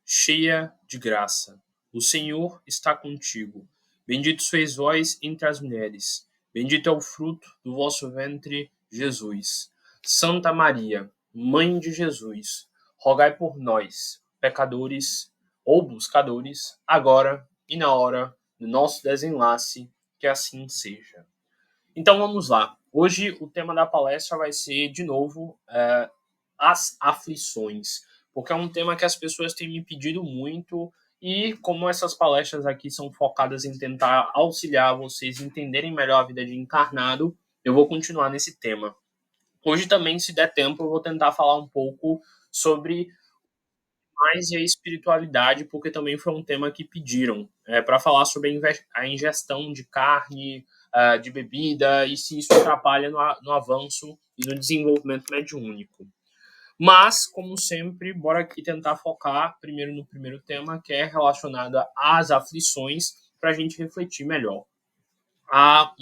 cheia de graça. O Senhor está contigo. Bendito sois vós entre as mulheres. Bendito é o fruto do vosso ventre, Jesus. Santa Maria, Mãe de Jesus, rogai por nós, pecadores ou buscadores, agora e na hora do nosso desenlace, que assim seja. Então vamos lá. Hoje o tema da palestra vai ser, de novo, as aflições, porque é um tema que as pessoas têm me pedido muito e como essas palestras aqui são focadas em tentar auxiliar vocês a entenderem melhor a vida de encarnado, eu vou continuar nesse tema. Hoje também, se der tempo, eu vou tentar falar um pouco sobre mais a espiritualidade, porque também foi um tema que pediram, para falar sobre a ingestão de carne, de bebida, e se isso atrapalha no avanço e no desenvolvimento mediúnico. Mas, como sempre, bora aqui tentar focar primeiro no primeiro tema, que é relacionado às aflições, para a gente refletir melhor. Há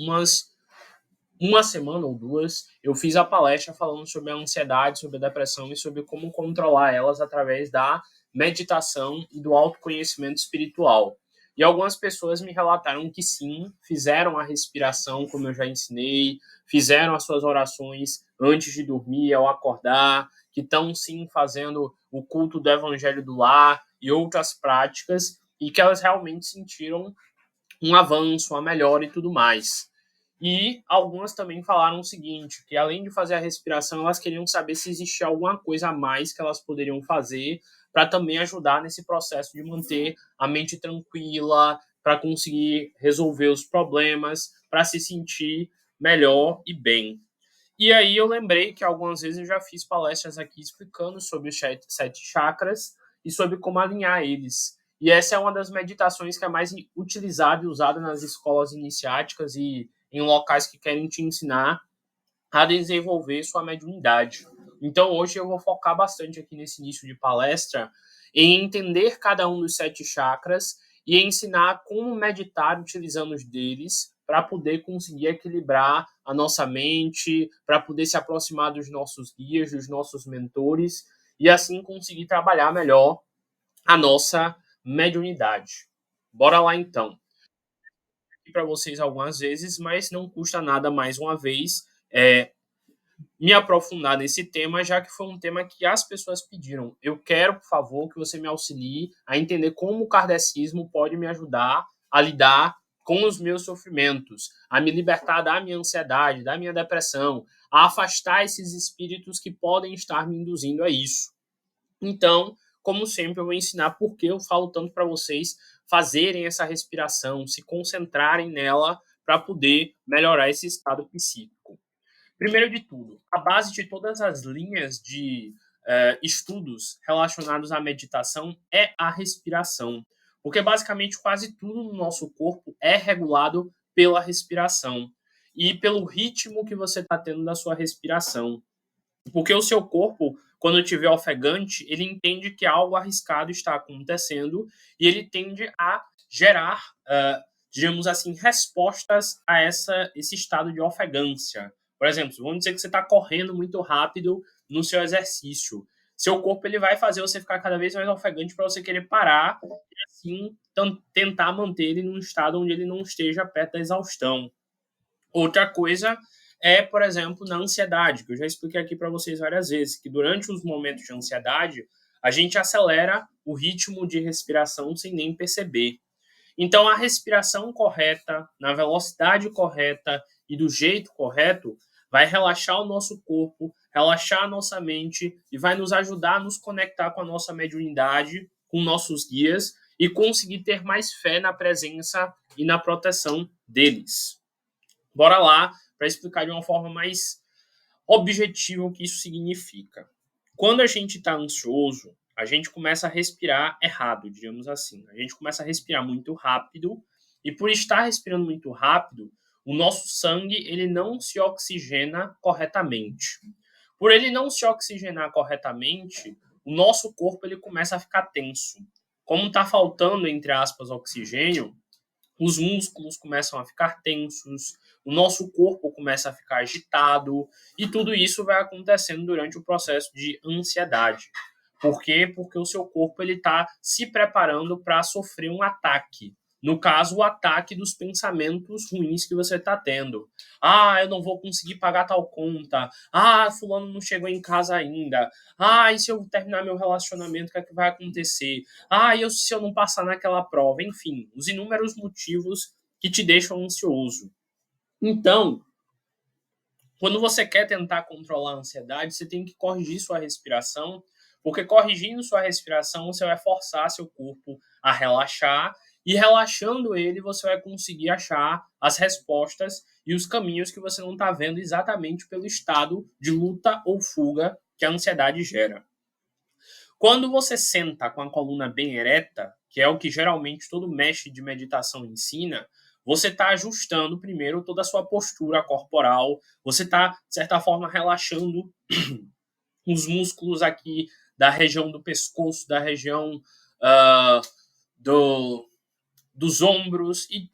uma semana ou duas, eu fiz a palestra falando sobre a ansiedade, sobre a depressão e sobre como controlar elas através da meditação e do autoconhecimento espiritual. E algumas pessoas me relataram que sim, fizeram a respiração, como eu já ensinei, fizeram as suas orações antes de dormir, ao acordar, que estão sim fazendo o culto do Evangelho do Lar e outras práticas, e que elas realmente sentiram um avanço, uma melhora e tudo mais. E algumas também falaram o seguinte, que além de fazer a respiração, elas queriam saber se existia alguma coisa a mais que elas poderiam fazer para também ajudar nesse processo de manter a mente tranquila, para conseguir resolver os problemas, para se sentir melhor e bem. E aí eu lembrei que algumas vezes eu já fiz palestras aqui explicando sobre os 7 chakras e sobre como alinhar eles. E essa é uma das meditações que é mais utilizada e usada nas escolas iniciáticas e em locais que querem te ensinar a desenvolver sua mediunidade. Então hoje eu vou focar bastante aqui nesse início de palestra em entender cada um dos 7 chakras e ensinar como meditar utilizando os deles para poder conseguir equilibrar a nossa mente, para poder se aproximar dos nossos guias, dos nossos mentores e assim conseguir trabalhar melhor a nossa mediunidade. Bora lá então. Para vocês algumas vezes, mas não custa nada mais uma vez me aprofundar nesse tema, já que foi um tema que as pessoas pediram. Eu quero, por favor, que você me auxilie a entender como o kardecismo pode me ajudar a lidar com os meus sofrimentos, a me libertar da minha ansiedade, da minha depressão, a afastar esses espíritos que podem estar me induzindo a isso. Então, como sempre, eu vou ensinar por que eu falo tanto para vocês fazerem essa respiração, se concentrarem nela para poder melhorar esse estado psíquico. Primeiro de tudo, a base de todas as linhas de estudos relacionados à meditação é a respiração, porque basicamente quase tudo no nosso corpo é regulado pela respiração e pelo ritmo que você está tendo da sua respiração. Porque o seu corpo, quando estiver ofegante, ele entende que algo arriscado está acontecendo e ele tende a gerar, digamos assim, respostas a esse estado de ofegância. Por exemplo, vamos dizer que você está correndo muito rápido no seu exercício. Seu corpo ele vai fazer você ficar cada vez mais ofegante para você querer parar e assim tentar manter ele num estado onde ele não esteja perto da exaustão. Outra coisa é, por exemplo, na ansiedade, que eu já expliquei aqui para vocês várias vezes, que durante os momentos de ansiedade, a gente acelera o ritmo de respiração sem nem perceber. Então, a respiração correta, na velocidade correta e do jeito correto, vai relaxar o nosso corpo, relaxar a nossa mente e vai nos ajudar a nos conectar com a nossa mediunidade, com nossos guias e conseguir ter mais fé na presença e na proteção deles. Bora lá para explicar de uma forma mais objetiva o que isso significa. Quando a gente está ansioso, a gente começa a respirar errado, digamos assim. A gente começa a respirar muito rápido e por estar respirando muito rápido, o nosso sangue ele não se oxigena corretamente. Por ele não se oxigenar corretamente, o nosso corpo ele começa a ficar tenso. Como está faltando, entre aspas, oxigênio, os músculos começam a ficar tensos, o nosso corpo começa a ficar agitado, e tudo isso vai acontecendo durante o processo de ansiedade. Por quê? Porque o seu corpo está se preparando para sofrer um ataque. No caso, o ataque dos pensamentos ruins que você está tendo. Ah, eu não vou conseguir pagar tal conta. Ah, fulano não chegou em casa ainda. Ah, e se eu terminar meu relacionamento, o que é que vai acontecer? Ah, e se eu não passar naquela prova? Enfim, os inúmeros motivos que te deixam ansioso. Então, quando você quer tentar controlar a ansiedade, você tem que corrigir sua respiração, porque corrigindo sua respiração, você vai forçar seu corpo a relaxar, e relaxando ele, você vai conseguir achar as respostas e os caminhos que você não está vendo exatamente pelo estado de luta ou fuga que a ansiedade gera. Quando você senta com a coluna bem ereta, que é o que geralmente todo mestre de meditação ensina, você está ajustando primeiro toda a sua postura corporal, você está, de certa forma, relaxando os músculos aqui da região do pescoço, da região uh, do, dos ombros e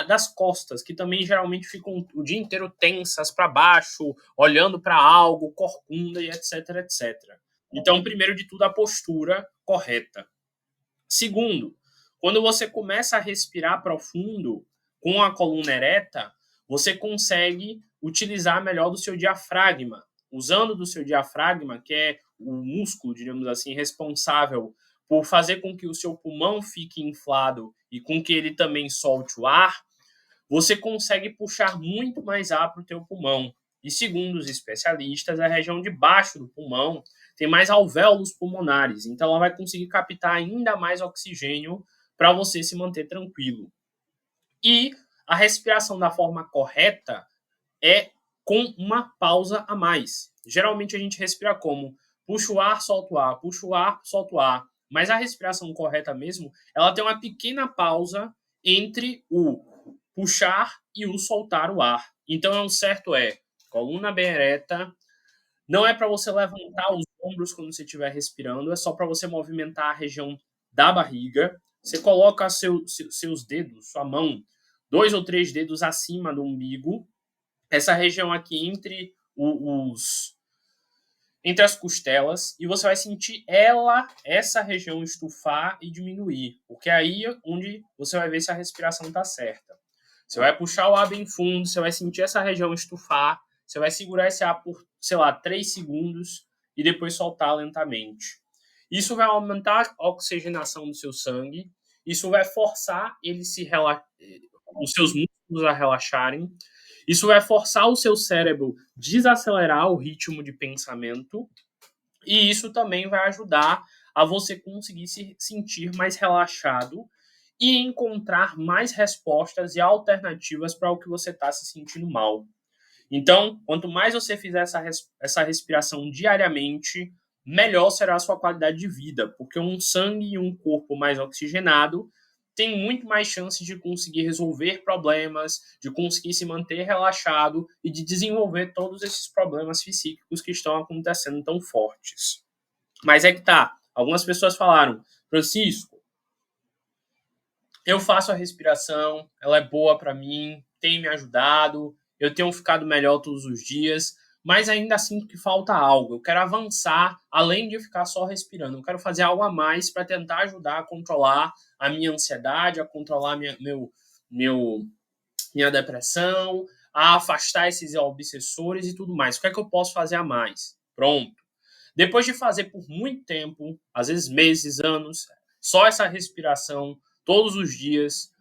das costas, que também geralmente ficam o dia inteiro tensas para baixo, olhando para algo, corcunda e etc, etc. Então, primeiro de tudo, a postura correta. Segundo, quando você começa a respirar profundo com a coluna ereta, você consegue utilizar melhor do seu diafragma. Usando do seu diafragma, que é o músculo, digamos assim, responsável por fazer com que o seu pulmão fique inflado e com que ele também solte o ar, você consegue puxar muito mais ar para o teu pulmão. E segundo os especialistas, a região de baixo do pulmão tem mais alvéolos pulmonares, então ela vai conseguir captar ainda mais oxigênio para você se manter tranquilo. E a respiração da forma correta é com uma pausa a mais. Geralmente a gente respira como? Puxa o ar, solta o ar, puxa o ar, solta o ar. Mas a respiração correta mesmo, ela tem uma pequena pausa entre o puxar e o soltar o ar. Então, o certo é coluna bem ereta, não é para você levantar os ombros quando você estiver respirando, é só para você movimentar a região da barriga. Você coloca seus dedos, sua mão, 2 ou 3 dedos acima do umbigo, essa região aqui entre as costelas, e você vai sentir essa região estufar e diminuir, porque aí é onde você vai ver se a respiração está certa. Você vai puxar o ar bem fundo, você vai sentir essa região estufar, você vai segurar esse ar por, 3 segundos e depois soltar lentamente. Isso vai aumentar a oxigenação do seu sangue, isso vai forçar os seus músculos a relaxarem, isso vai forçar o seu cérebro a desacelerar o ritmo de pensamento, e isso também vai ajudar a você conseguir se sentir mais relaxado e encontrar mais respostas e alternativas para o que você está se sentindo mal. Então, quanto mais você fizer essa respiração diariamente, melhor será a sua qualidade de vida, porque um sangue e um corpo mais oxigenado tem muito mais chances de conseguir resolver problemas, de conseguir se manter relaxado e de desenvolver todos esses problemas psíquicos que estão acontecendo tão fortes. Mas é que tá, algumas pessoas falaram, Francisco, eu faço a respiração, ela é boa para mim, tem me ajudado, eu tenho ficado melhor todos os dias, mas ainda sinto que falta algo. Eu quero avançar além de ficar só respirando. Eu quero fazer algo a mais para tentar ajudar a controlar a minha ansiedade, a controlar minha depressão, a afastar esses obsessores e tudo mais. O que é que eu posso fazer a mais? Pronto. Depois de fazer por muito tempo, às vezes meses, anos, só essa respiração todos os dias,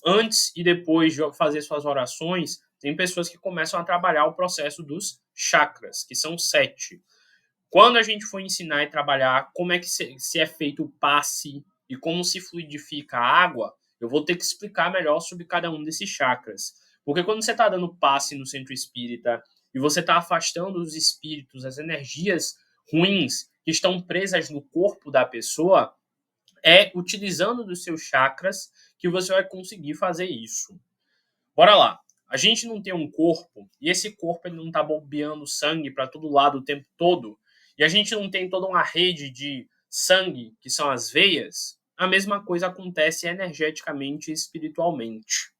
antes e depois de fazer suas orações, tem pessoas que começam a trabalhar o processo dos chakras, que são 7. Quando a gente for ensinar e trabalhar como é que se é feito o passe e como se fluidifica a água, eu vou ter que explicar melhor sobre cada um desses chakras. Porque quando você está dando passe no centro espírita e você está afastando os espíritos, as energias ruins que estão presas no corpo da pessoa, é utilizando dos seus chakras que você vai conseguir fazer isso. Bora lá. A gente não tem um corpo, e esse corpo ele não está bombeando sangue para todo lado o tempo todo, e a gente não tem toda uma rede de sangue, que são as veias, a mesma coisa acontece energeticamente e espiritualmente.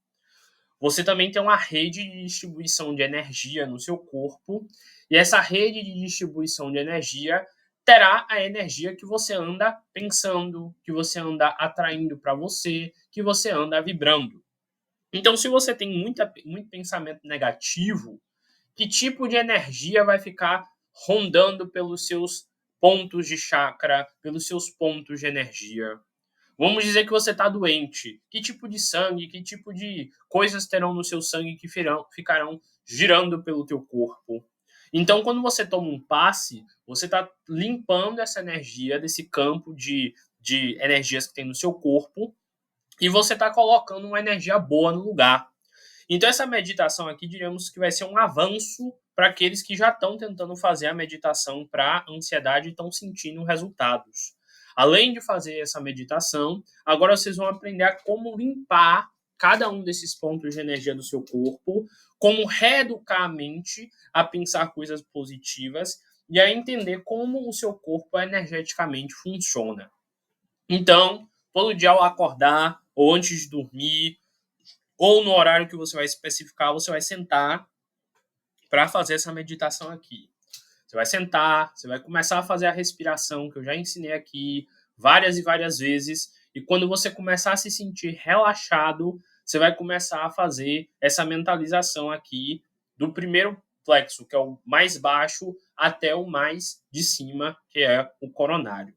Você também tem uma rede de distribuição de energia no seu corpo, e essa rede de distribuição de energia terá a energia que você anda pensando, que você anda atraindo para você, que você anda vibrando. Então, se você tem muito pensamento negativo, que tipo de energia vai ficar rondando pelos seus pontos de chakra, pelos seus pontos de energia? Vamos dizer que você está doente. Que tipo de sangue, que tipo de coisas terão no seu sangue que ficarão girando pelo teu corpo? Então, quando você toma um passe, você está limpando essa energia desse campo de energias que tem no seu corpo e você está colocando uma energia boa no lugar. Então, essa meditação aqui, diríamos que vai ser um avanço para aqueles que já estão tentando fazer a meditação para ansiedade e estão sentindo resultados. Além de fazer essa meditação, agora vocês vão aprender a como limpar cada um desses pontos de energia do seu corpo, como reeducar a mente a pensar coisas positivas e a entender como o seu corpo energeticamente funciona. Então, todo dia ao acordar, ou antes de dormir, ou no horário que você vai especificar, você vai sentar para fazer essa meditação aqui. Você vai sentar, você vai começar a fazer a respiração, que eu já ensinei aqui várias e várias vezes, e quando você começar a se sentir relaxado, você vai começar a fazer essa mentalização aqui do primeiro plexo, que é o mais baixo, até o mais de cima, que é o coronário.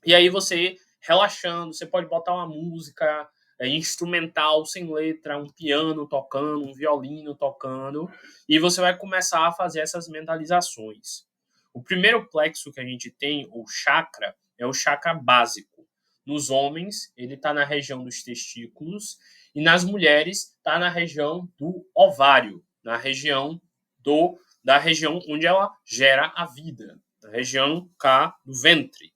E aí você relaxando, você pode botar uma música instrumental, sem letra, um piano tocando, um violino tocando, e você vai começar a fazer essas mentalizações. O primeiro plexo que a gente tem, o chakra, é o chakra básico. Nos homens, ele está na região dos testículos, e nas mulheres está na região do ovário, na região da região onde ela gera a vida, na região K do ventre.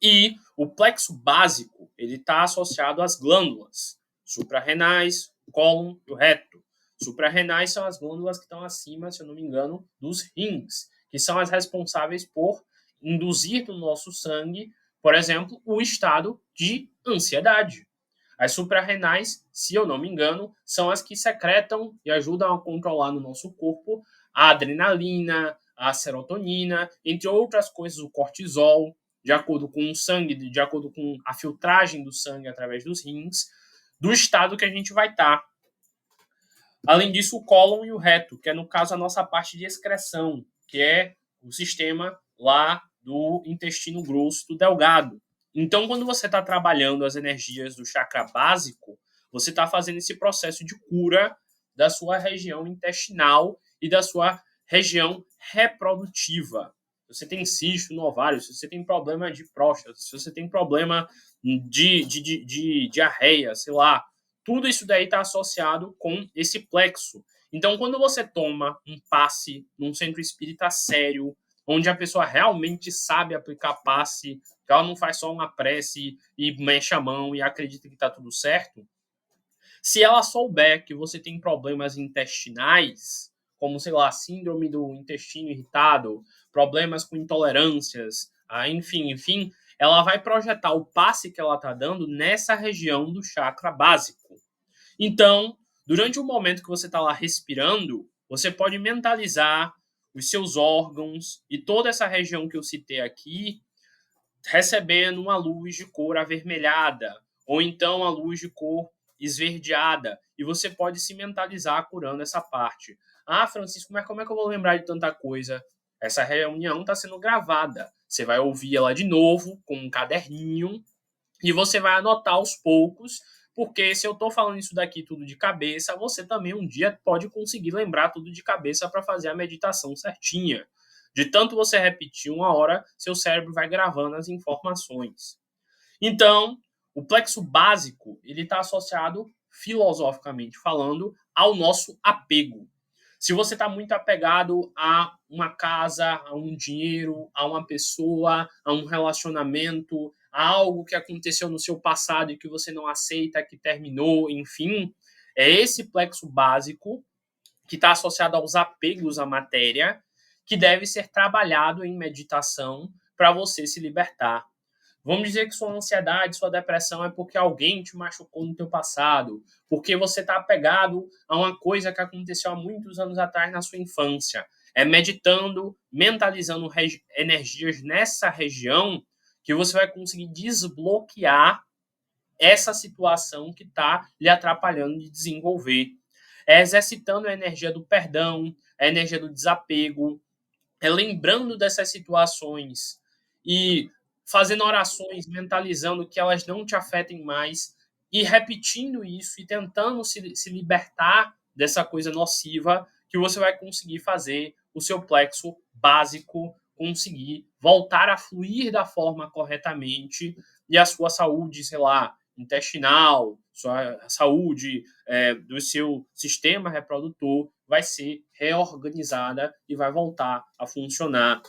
E o plexo básico, ele está associado às glândulas suprarrenais, cólon e o reto. Suprarrenais são as glândulas que estão acima, se eu não me engano, dos rins, que são as responsáveis por induzir no nosso sangue, por exemplo, o estado de ansiedade. As suprarrenais, se eu não me engano, são as que secretam e ajudam a controlar no nosso corpo a adrenalina, a serotonina, entre outras coisas, o cortisol, de acordo com o sangue, de acordo com a filtragem do sangue através dos rins, do estado que a gente vai estar. Além disso, o cólon e o reto, que é, no caso, a nossa parte de excreção, que é o sistema lá do intestino grosso, do delgado. Então, quando você está trabalhando as energias do chakra básico, você está fazendo esse processo de cura da sua região intestinal e da sua região reprodutiva. Se você tem cisto no ovário, se você tem problema de próstata, se você tem problema de diarreia, sei lá, tudo isso daí está associado com esse plexo. Então, quando você toma um passe num centro espírita sério, onde a pessoa realmente sabe aplicar passe, que ela não faz só uma prece e mexe a mão e acredita que está tudo certo, se ela souber que você tem problemas intestinais, como, sei lá, síndrome do intestino irritado, problemas com intolerâncias, enfim, ela vai projetar o passe que ela está dando nessa região do chakra básico. Então, durante o momento que você está lá respirando, você pode mentalizar os seus órgãos e toda essa região que eu citei aqui recebendo uma luz de cor avermelhada, ou então a luz de cor esverdeada, e você pode se mentalizar curando essa parte. Ah, Francisco, mas como é que eu vou lembrar de tanta coisa? Essa reunião está sendo gravada. Você vai ouvir ela de novo com um caderninho e você vai anotar aos poucos, porque se eu estou falando isso daqui tudo de cabeça, você também um dia pode conseguir lembrar tudo de cabeça para fazer a meditação certinha. De tanto você repetir uma hora, seu cérebro vai gravando as informações. Então, o plexo básico ele está associado, filosoficamente falando, ao nosso apego. Se você está muito apegado a uma casa, a um dinheiro, a uma pessoa, a um relacionamento, a algo que aconteceu no seu passado e que você não aceita, que terminou, enfim, é esse plexo básico que está associado aos apegos à matéria, que deve ser trabalhado em meditação para você se libertar. Vamos dizer que sua ansiedade, sua depressão é porque alguém te machucou no teu passado, porque você está apegado a uma coisa que aconteceu há muitos anos atrás na sua infância. É meditando, mentalizando energias nessa região que você vai conseguir desbloquear essa situação que está lhe atrapalhando de desenvolver. É exercitando a energia do perdão, a energia do desapego, é lembrando dessas situações e fazendo orações, mentalizando que elas não te afetem mais e repetindo isso e tentando se libertar dessa coisa nociva, que você vai conseguir fazer o seu plexo básico conseguir voltar a fluir da forma corretamente e a sua saúde, sei lá, intestinal, sua saúde do seu sistema reprodutor vai ser reorganizada e vai voltar a funcionar.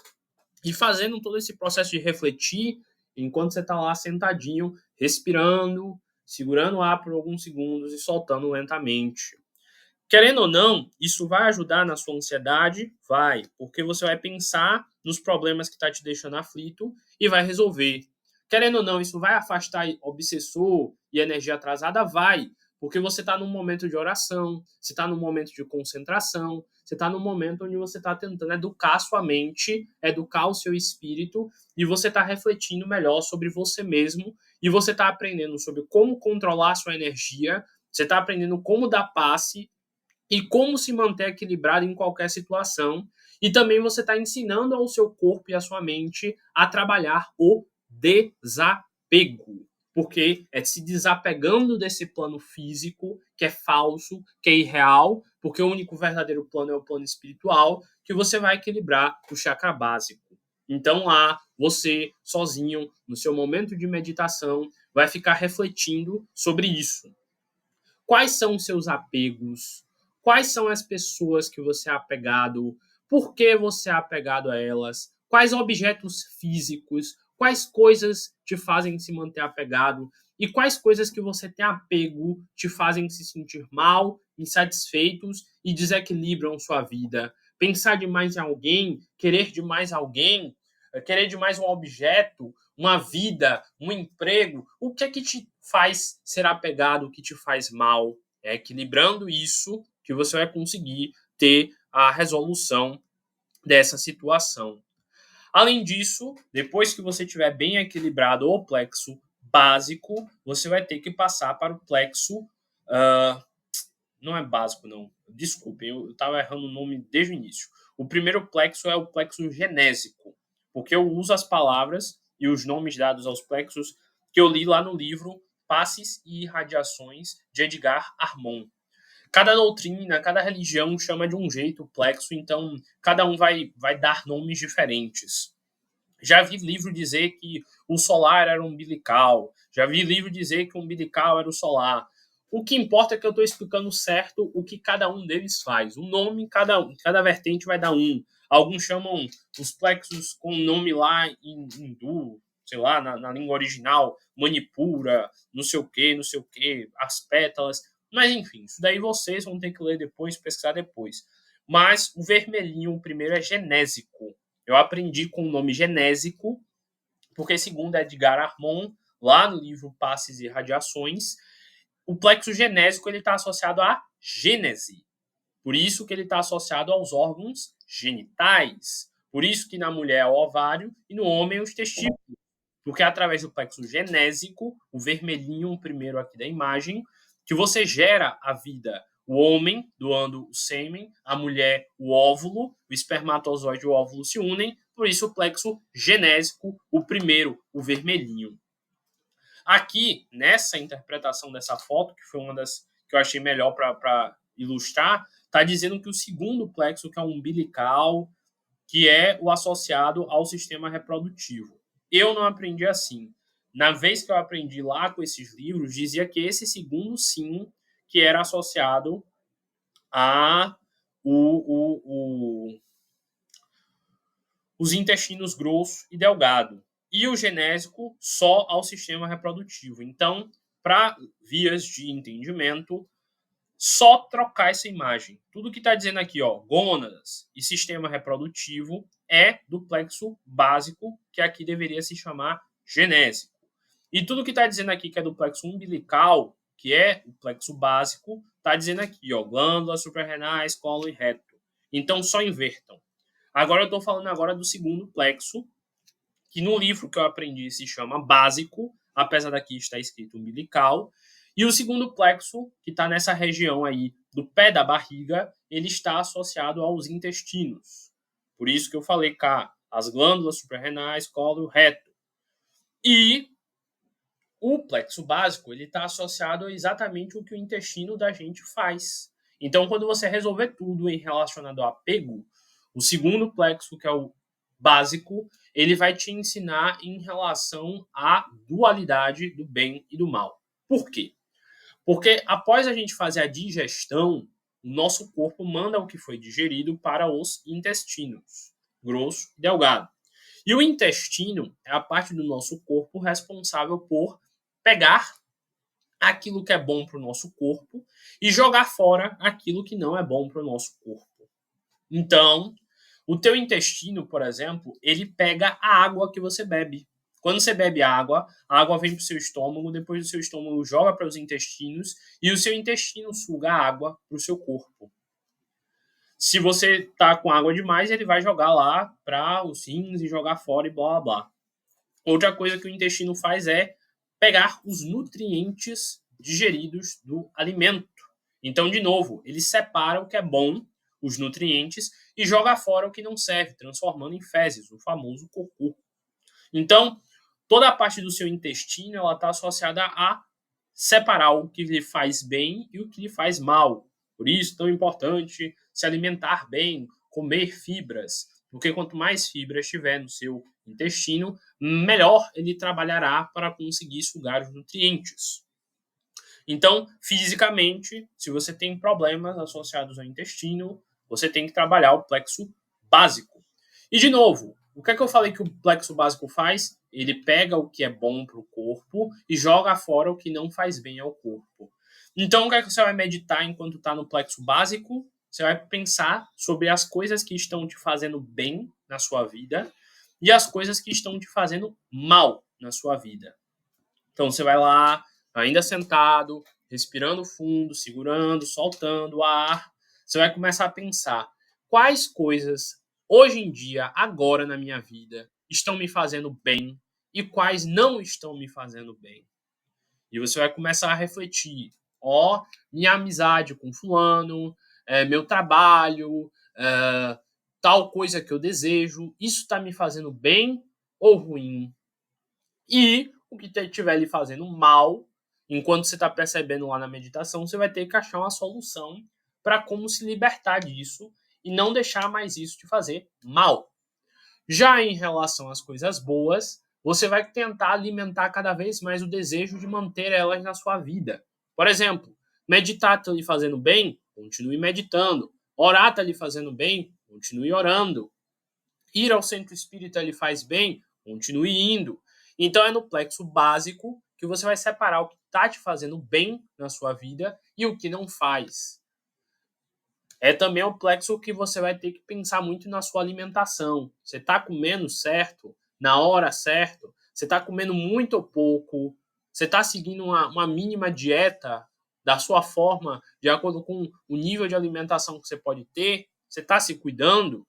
E fazendo todo esse processo de refletir, enquanto você está lá sentadinho, respirando, segurando o ar por alguns segundos e soltando lentamente. Querendo ou não, isso vai ajudar na sua ansiedade? Vai, porque você vai pensar nos problemas que está te deixando aflito e vai resolver. Querendo ou não, isso vai afastar obsessor e energia atrasada? Vai, porque você está num momento de oração, você está num momento de concentração, você está num momento onde você está tentando educar a sua mente, educar o seu espírito, e você está refletindo melhor sobre você mesmo, e você está aprendendo sobre como controlar a sua energia, você está aprendendo como dar passe e como se manter equilibrado em qualquer situação. E também você está ensinando ao seu corpo e à sua mente a trabalhar o desapego. Porque é se desapegando desse plano físico, que é falso, que é irreal, porque o único verdadeiro plano é o plano espiritual, que você vai equilibrar o chakra básico. Então lá, você, sozinho, no seu momento de meditação, vai ficar refletindo sobre isso. Quais são os seus apegos? Quais são as pessoas que você é apegado? Por que você é apegado a elas? Quais objetos físicos? Quais coisas te fazem se manter apegado? E quais coisas que você tem apego te fazem se sentir mal, insatisfeitos e desequilibram sua vida? Pensar demais em alguém, querer demais um objeto, uma vida, um emprego, o que é que te faz ser apegado, o que te faz mal? É equilibrando isso que você vai conseguir ter a resolução dessa situação. Além disso, depois que você tiver bem equilibrado o plexo básico, você vai ter que passar para o plexo. Não é básico, não. Desculpem, eu estava errando o nome desde o início. O primeiro plexo é o plexo genésico, porque eu uso as palavras e os nomes dados aos plexos que eu li lá no livro Passes e Irradiações, de Edgar Armond. Cada doutrina, cada religião chama de um jeito o plexo, então cada um vai dar nomes diferentes. Já vi livro dizer que o solar era umbilical. Já vi livro dizer que o umbilical era o solar. O que importa é que eu estou explicando certo o que cada um deles faz. O nome, cada vertente vai dar um. Alguns chamam os plexos com nome lá em hindu, sei lá, na língua original, manipura, não sei o que, as pétalas. Mas enfim, isso daí vocês vão ter que ler depois, pesquisar depois. Mas o vermelhinho, o primeiro, é genésico. Eu aprendi com o nome genésico, porque, segundo Edgar Armond, lá no livro Passes e Radiações, o plexo genésico está associado à gênese. Por isso que ele está associado aos órgãos genitais. Por isso que na mulher é o ovário e no homem os testículos. Porque é através do plexo genésico, o vermelhinho, o primeiro aqui da imagem, que você gera a vida. O homem doando o sêmen, a mulher o óvulo, o espermatozoide e o óvulo se unem, por isso o plexo genésico, o primeiro, o vermelhinho. Aqui, nessa interpretação dessa foto, que foi uma das que eu achei melhor para ilustrar, está dizendo que o segundo plexo, que é o umbilical, que é o associado ao sistema reprodutivo. Eu não aprendi assim. Na vez que eu aprendi lá com esses livros, dizia que esse segundo sim, que era associado a os intestinos grosso e delgado. E o genésico só ao sistema reprodutivo. Então, para vias de entendimento, só trocar essa imagem. Tudo que está dizendo aqui, ó, gônadas e sistema reprodutivo, é do plexo básico, que aqui deveria se chamar genésico. E tudo que está dizendo aqui que é do plexo umbilical, que é o plexo básico, está dizendo aqui, ó, glândulas suprarrenais, colo e reto. Então, só invertam. Agora eu estou falando agora do segundo plexo, que no livro que eu aprendi se chama básico, apesar daqui estar escrito umbilical. E o segundo plexo, que está nessa região aí do pé da barriga, ele está associado aos intestinos. Por isso que eu falei cá, as glândulas suprarrenais, colo, reto. E o plexo básico, ele está associado a exatamente o que o intestino da gente faz. Então, quando você resolver tudo em relacionado ao apego, o segundo plexo, que é o básico, ele vai te ensinar em relação à dualidade do bem e do mal. Por quê? Porque após a gente fazer a digestão, o nosso corpo manda o que foi digerido para os intestinos, grosso e delgado. E o intestino é a parte do nosso corpo responsável por pegar aquilo que é bom para o nosso corpo e jogar fora aquilo que não é bom para o nosso corpo. Então, o teu intestino, por exemplo, ele pega a água que você bebe. Quando você bebe água, a água vem para o seu estômago, depois do seu estômago joga para os intestinos e o seu intestino suga a água para o seu corpo. Se você tá com água demais, ele vai jogar lá para os rins e jogar fora e blá blá blá. Outra coisa que o intestino faz é pegar os nutrientes digeridos do alimento. Então, de novo, ele separa o que é bom, os nutrientes, e joga fora o que não serve, transformando em fezes, o famoso cocô. Então, toda a parte do seu intestino ela está associada a separar o que lhe faz bem e o que lhe faz mal. Por isso, tão importante se alimentar bem, comer fibras, porque quanto mais fibras tiver no seu intestino, melhor ele trabalhará para conseguir sugar os nutrientes. Então, fisicamente, se você tem problemas associados ao intestino, você tem que trabalhar o plexo básico. E, de novo, o que é que eu falei que o plexo básico faz? Ele pega o que é bom para o corpo e joga fora o que não faz bem ao corpo. Então, o que é que você vai meditar enquanto está no plexo básico? Você vai pensar sobre as coisas que estão te fazendo bem na sua vida e as coisas que estão te fazendo mal na sua vida. Então, você vai lá, ainda sentado, respirando fundo, segurando, soltando o ar. Você vai começar a pensar quais coisas, hoje em dia, agora na minha vida, estão me fazendo bem e quais não estão me fazendo bem. E você vai começar a refletir. Minha amizade com fulano, meu trabalho, tal coisa que eu desejo, isso está me fazendo bem ou ruim? E o que estiver lhe fazendo mal, enquanto você está percebendo lá na meditação, você vai ter que achar uma solução para como se libertar disso e não deixar mais isso te fazer mal. Já em relação às coisas boas, você vai tentar alimentar cada vez mais o desejo de manter elas na sua vida. Por exemplo, meditar está lhe fazendo bem? Continue meditando. Orar está lhe fazendo bem? Continue orando. Ir ao centro espírita lhe faz bem? Continue indo. Então é no plexo básico que você vai separar o que está te fazendo bem na sua vida e o que não faz. É também o plexo que você vai ter que pensar muito na sua alimentação. Você está comendo certo, na hora certa? Você está comendo muito ou pouco? Você está seguindo uma mínima dieta da sua forma, de acordo com o nível de alimentação que você pode ter? Você está se cuidando?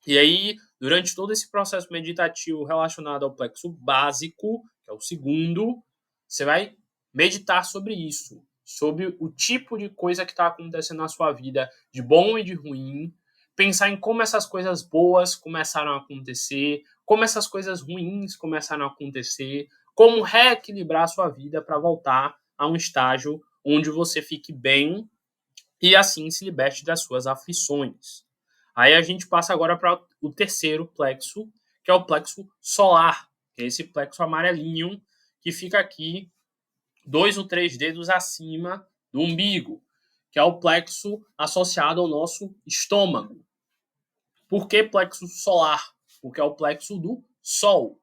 E aí, durante todo esse processo meditativo relacionado ao plexo básico, que é o segundo, você vai meditar sobre isso, sobre o tipo de coisa que está acontecendo na sua vida, de bom e de ruim, pensar em como essas coisas boas começaram a acontecer, como essas coisas ruins começaram a acontecer, como reequilibrar a sua vida para voltar a um estágio onde você fique bem e assim se liberte das suas aflições. Aí a gente passa agora para o terceiro plexo, que é o plexo solar, que é esse plexo amarelinho que fica aqui 2 ou 3 dedos acima do umbigo, que é o plexo associado ao nosso estômago. Por que plexo solar? Porque é o plexo do Sol.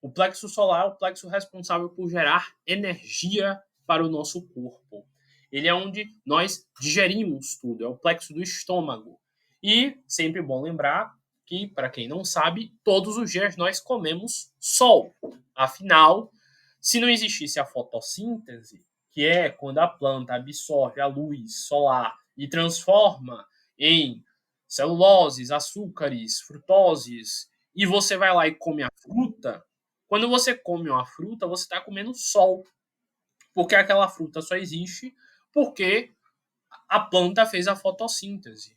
O plexo solar é o plexo responsável por gerar energia para o nosso corpo. Ele é onde nós digerimos tudo, é o plexo do estômago. E sempre bom lembrar que, para quem não sabe, todos os dias nós comemos sol. Afinal, se não existisse a fotossíntese, que é quando a planta absorve a luz solar e transforma em celuloses, açúcares, frutoses, e você vai lá e come a fruta, quando você come uma fruta, você está comendo sol, porque aquela fruta só existe porque a planta fez a fotossíntese.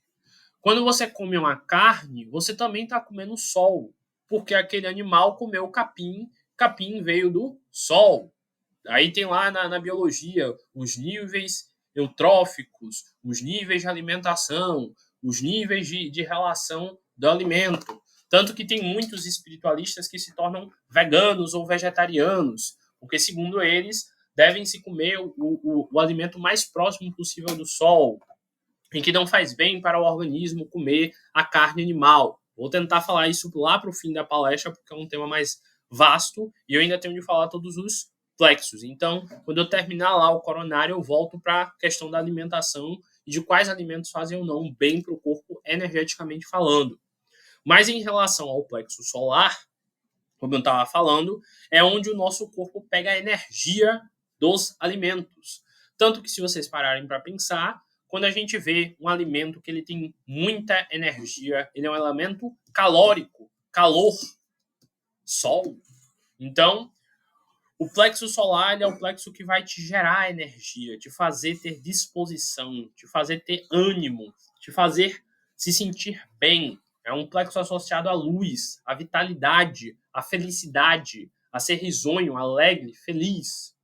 Quando você come uma carne, você também está comendo sol, porque aquele animal comeu capim, capim veio do sol. Aí tem lá na biologia os níveis eutróficos, os níveis de alimentação, os níveis de relação do alimento. Tanto que tem muitos espiritualistas que se tornam veganos ou vegetarianos, porque, segundo eles, devem se comer o alimento mais próximo possível do sol, em que não faz bem para o organismo comer a carne animal. Vou tentar falar isso lá para o fim da palestra, porque é um tema mais vasto e eu ainda tenho de falar todos os plexos. Então, quando eu terminar lá o coronário, eu volto para a questão da alimentação e de quais alimentos fazem ou não bem para o corpo energeticamente falando. Mas em relação ao plexo solar, como eu estava falando, é onde o nosso corpo pega a energia dos alimentos. Tanto que, se vocês pararem para pensar, quando a gente vê um alimento que ele tem muita energia, ele é um elemento calórico, calor, sol. Então, o plexo solar é o plexo que vai te gerar energia, te fazer ter disposição, te fazer ter ânimo, te fazer se sentir bem. É um plexo associado à luz, à vitalidade, à felicidade, a ser risonho, alegre, feliz.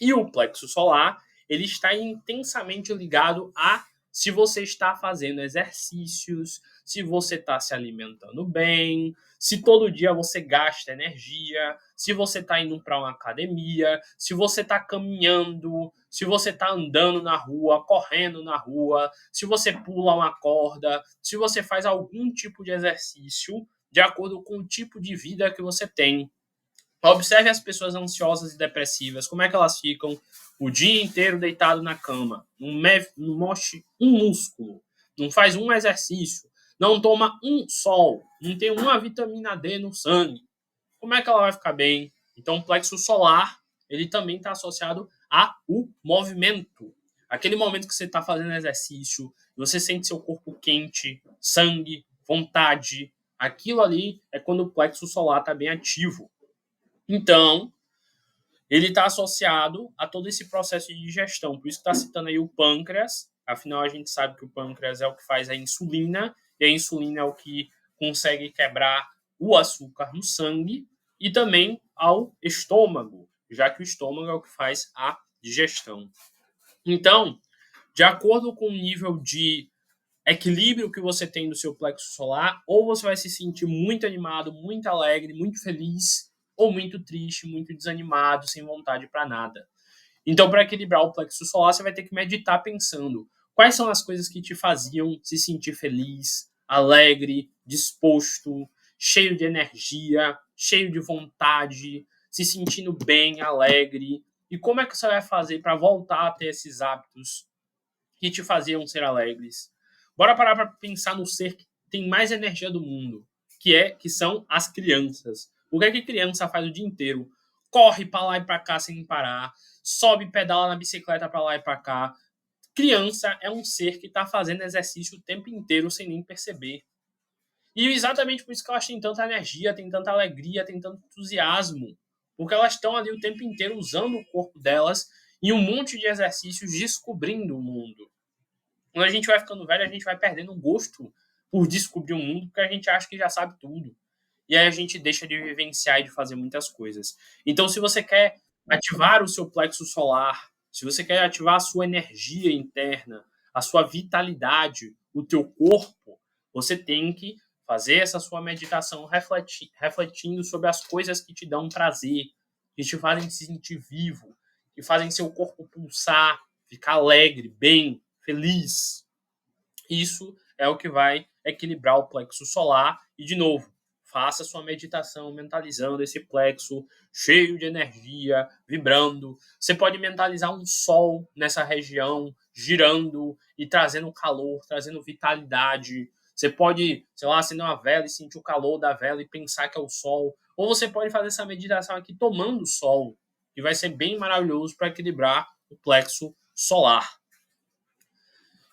E o plexo solar, ele está intensamente ligado a se você está fazendo exercícios, se você está se alimentando bem, se todo dia você gasta energia, se você está indo para uma academia, se você está caminhando, se você está andando na rua, correndo na rua, se você pula uma corda, se você faz algum tipo de exercício de acordo com o tipo de vida que você tem. Observe as pessoas ansiosas e depressivas, como é que elas ficam o dia inteiro deitado na cama, não mexe um músculo, não faz um exercício, não toma um sol, não tem uma vitamina D no sangue. Como é que ela vai ficar bem? Então, o plexo solar, ele também está associado ao movimento. Aquele momento que você está fazendo exercício, você sente seu corpo quente, sangue, vontade. Aquilo ali é quando o plexo solar está bem ativo. Então, ele está associado a todo esse processo de digestão. Por isso que está citando aí o pâncreas. Afinal, a gente sabe que o pâncreas é o que faz a insulina, e a insulina é o que consegue quebrar o açúcar no sangue, e também ao estômago, já que o estômago é o que faz a digestão. Então, de acordo com o nível de equilíbrio que você tem no seu plexo solar, ou você vai se sentir muito animado, muito alegre, muito feliz, ou muito triste, muito desanimado, sem vontade para nada. Então, para equilibrar o plexo solar, você vai ter que meditar pensando quais são as coisas que te faziam se sentir feliz, alegre, disposto, cheio de energia, cheio de vontade, se sentindo bem, alegre, e como é que você vai fazer para voltar a ter esses hábitos que te faziam ser alegres. Bora parar para pensar no ser que tem mais energia do mundo, que são as crianças. O que é que criança faz o dia inteiro? Corre para lá e para cá sem parar, sobe e pedala na bicicleta para lá e para cá. Criança é um ser que está fazendo exercício o tempo inteiro sem nem perceber. E exatamente por isso que elas têm tanta energia, têm tanta alegria, têm tanto entusiasmo. Porque elas estão ali o tempo inteiro usando o corpo delas em um monte de exercícios, descobrindo o mundo. Quando a gente vai ficando velho, a gente vai perdendo o gosto por descobrir o mundo, porque a gente acha que já sabe tudo. E aí a gente deixa de vivenciar e de fazer muitas coisas. Então, se você quer ativar o seu plexo solar, se você quer ativar a sua energia interna, a sua vitalidade, o teu corpo, você tem que fazer essa sua meditação refletindo sobre as coisas que te dão prazer, que te fazem se sentir vivo, que fazem seu corpo pulsar, ficar alegre, bem, feliz. Isso é o que vai equilibrar o plexo solar. E, de novo, faça sua meditação mentalizando esse plexo cheio de energia, vibrando. Você pode mentalizar um sol nessa região, girando e trazendo calor, trazendo vitalidade. Você pode, sei lá, acender uma vela e sentir o calor da vela e pensar que é o sol. Ou você pode fazer essa meditação aqui tomando o sol, que vai ser bem maravilhoso para equilibrar o plexo solar.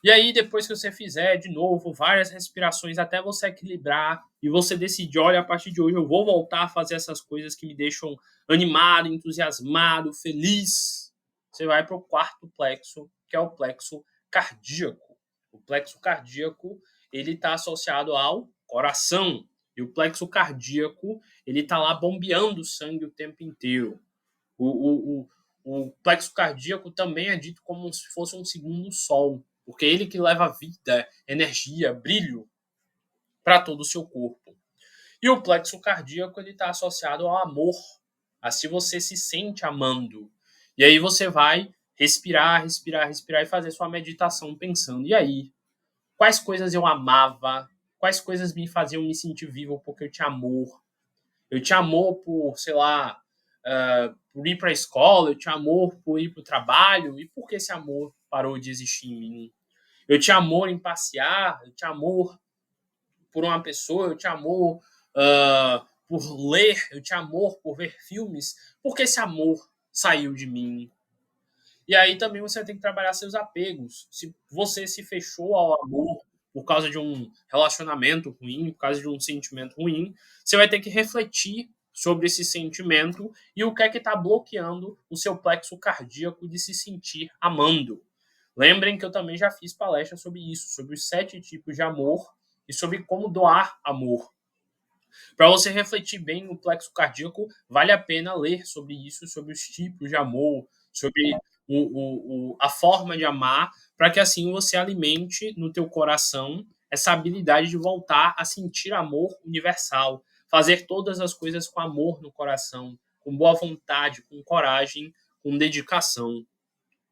E aí, depois que você fizer de novo várias respirações até você equilibrar e você decidir, olha, a partir de hoje eu vou voltar a fazer essas coisas que me deixam animado, entusiasmado, feliz. Você vai para o quarto plexo, que é o plexo cardíaco. O plexo cardíaco, ele está associado ao coração. E o plexo cardíaco, ele está lá bombeando sangue o tempo inteiro. O plexo cardíaco também é dito como se fosse um segundo sol, porque é ele que leva vida, energia, brilho para todo o seu corpo. E o plexo cardíaco ele está associado ao amor, a se você se sente amando. E aí você vai respirar, respirar, respirar e fazer sua meditação pensando, e aí, quais coisas eu amava, quais coisas me faziam me sentir vivo porque eu tinha amor. Eu tinha amor por, sei lá, por ir para a escola, eu tinha amor por ir para o trabalho, e por que esse amor parou de existir em mim? Eu tinha amor em passear, eu tinha amor por uma pessoa, eu tinha amor por ler, eu tinha amor por ver filmes, por que esse amor saiu de mim? E aí também você tem que trabalhar seus apegos. Se você se fechou ao amor por causa de um relacionamento ruim, por causa de um sentimento ruim, você vai ter que refletir sobre esse sentimento e o que é que está bloqueando o seu plexo cardíaco de se sentir amando. Lembrem que eu também já fiz palestra sobre isso, sobre os 7 tipos de amor e sobre como doar amor. Para você refletir bem no plexo cardíaco, vale a pena ler sobre isso, sobre os tipos de amor, sobre a forma de amar, para que assim você alimente no teu coração essa habilidade de voltar a sentir amor universal, fazer todas as coisas com amor no coração, com boa vontade, com coragem, com dedicação.